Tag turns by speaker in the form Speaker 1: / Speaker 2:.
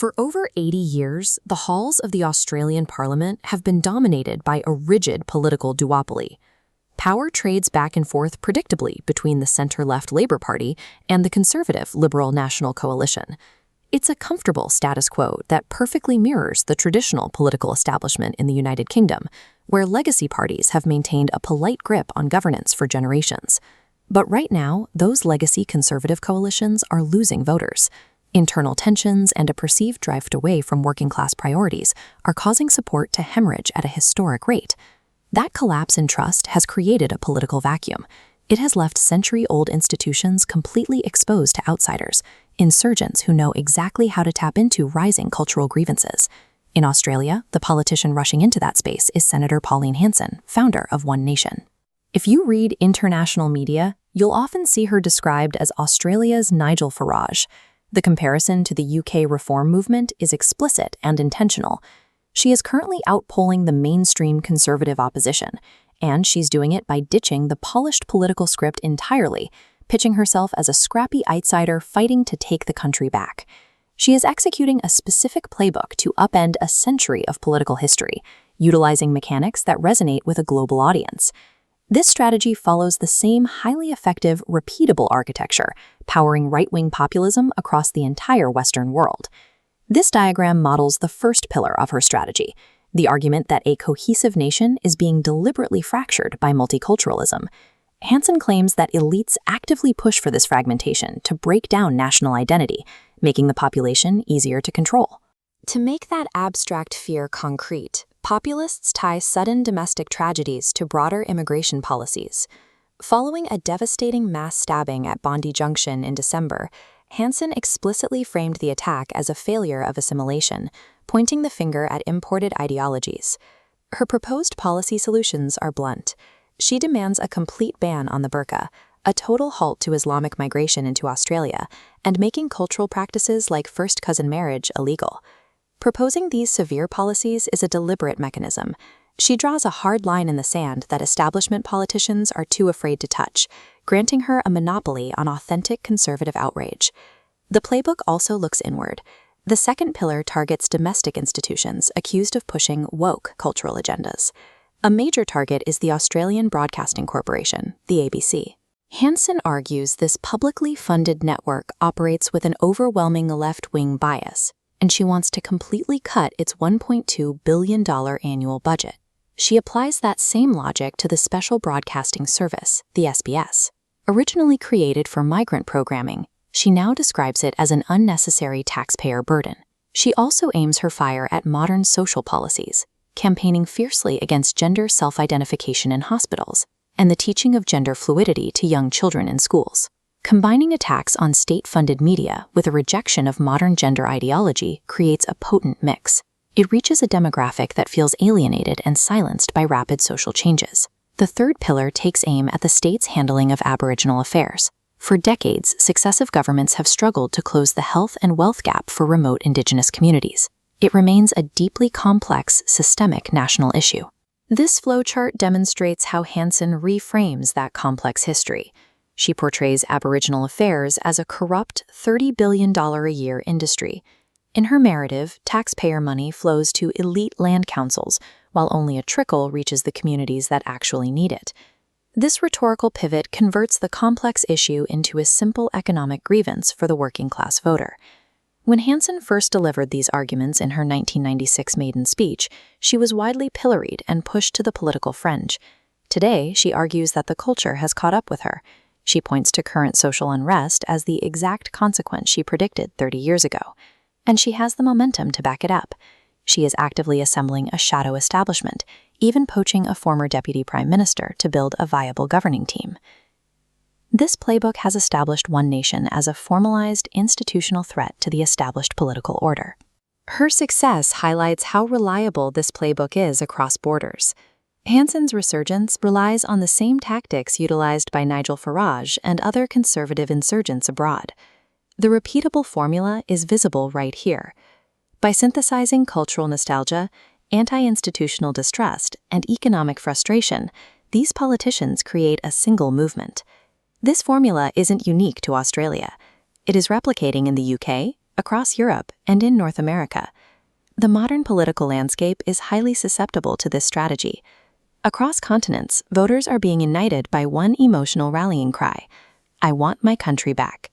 Speaker 1: For over 80 years, the halls of the Australian Parliament have been dominated by a rigid political duopoly. Power trades back and forth predictably between the centre-left Labour Party and the conservative Liberal National Coalition. It's a comfortable status quo that perfectly mirrors the traditional political establishment in the United Kingdom, where legacy parties have maintained a polite grip on governance for generations. But right now, those legacy conservative coalitions are losing voters. Internal tensions and a perceived drift away from working-class priorities are causing support to hemorrhage at a historic rate. That collapse in trust has created a political vacuum. It has left century-old institutions completely exposed to outsiders, insurgents who know exactly how to tap into rising cultural grievances. In Australia, the politician rushing into that space is Senator Pauline Hanson, founder of One Nation. If you read international media, you'll often see her described as Australia's Nigel Farage. The comparison to the UK reform movement is explicit and intentional. She is currently outpolling the mainstream conservative opposition, and she's doing it by ditching the polished political script entirely, pitching herself as a scrappy outsider fighting to take the country back. She is executing a specific playbook to upend a century of political history, utilizing mechanics that resonate with a global audience. This strategy follows the same highly effective, repeatable architecture, powering right-wing populism across the entire Western world. This diagram models the first pillar of her strategy, the argument that a cohesive nation is being deliberately fractured by multiculturalism. Hansen claims that elites actively push for this fragmentation to break down national identity, making the population easier to control. To make that abstract fear concrete, populists tie sudden domestic tragedies to broader immigration policies. Following a devastating mass stabbing at Bondi Junction in December, Hansen explicitly framed the attack as a failure of assimilation, pointing the finger at imported ideologies. Her proposed policy solutions are blunt. She demands a complete ban on the burka, a total halt to Islamic migration into Australia, and making cultural practices like first-cousin marriage illegal. Proposing these severe policies is a deliberate mechanism. She draws a hard line in the sand that establishment politicians are too afraid to touch, granting her a monopoly on authentic conservative outrage. The playbook also looks inward. The second pillar targets domestic institutions accused of pushing woke cultural agendas. A major target is the Australian Broadcasting Corporation, the ABC. Hansen argues this publicly funded network operates with an overwhelming left-wing bias, and she wants to completely cut its $1.2 billion annual budget. She applies that same logic to the Special Broadcasting Service, the SBS. Originally created for migrant programming, she now describes it as an unnecessary taxpayer burden. She also aims her fire at modern social policies, campaigning fiercely against gender self-identification in hospitals and the teaching of gender fluidity to young children in schools. Combining attacks on state-funded media with a rejection of modern gender ideology creates a potent mix. It reaches a demographic that feels alienated and silenced by rapid social changes. The third pillar takes aim at the state's handling of Aboriginal affairs. For decades, successive governments have struggled to close the health and wealth gap for remote Indigenous communities. It remains a deeply complex, systemic national issue. This flowchart demonstrates how Hansen reframes that complex history. She portrays Aboriginal affairs as a corrupt $30 billion a year industry. In her narrative, taxpayer money flows to elite land councils, while only a trickle reaches the communities that actually need it. This rhetorical pivot converts the complex issue into a simple economic grievance for the working-class voter. When Hansen first delivered these arguments in her 1996 maiden speech, she was widely pilloried and pushed to the political fringe. Today, she argues that the culture has caught up with her. She points to current social unrest as the exact consequence she predicted 30 years ago. And she has the momentum to back it up. She is actively assembling a shadow establishment, even poaching a former deputy prime minister to build a viable governing team. This playbook has established One Nation as a formalized institutional threat to the established political order. Her success highlights how reliable this playbook is across borders. Hansen's resurgence relies on the same tactics utilized by Nigel Farage and other conservative insurgents abroad. The repeatable formula is visible right here. By synthesizing cultural nostalgia, anti-institutional distrust, and economic frustration, these politicians create a single movement. This formula isn't unique to Australia. It is replicating in the UK, across Europe and in North America. The modern political landscape is highly susceptible to this strategy. Across continents, voters are being united by one emotional rallying cry: I want my country back.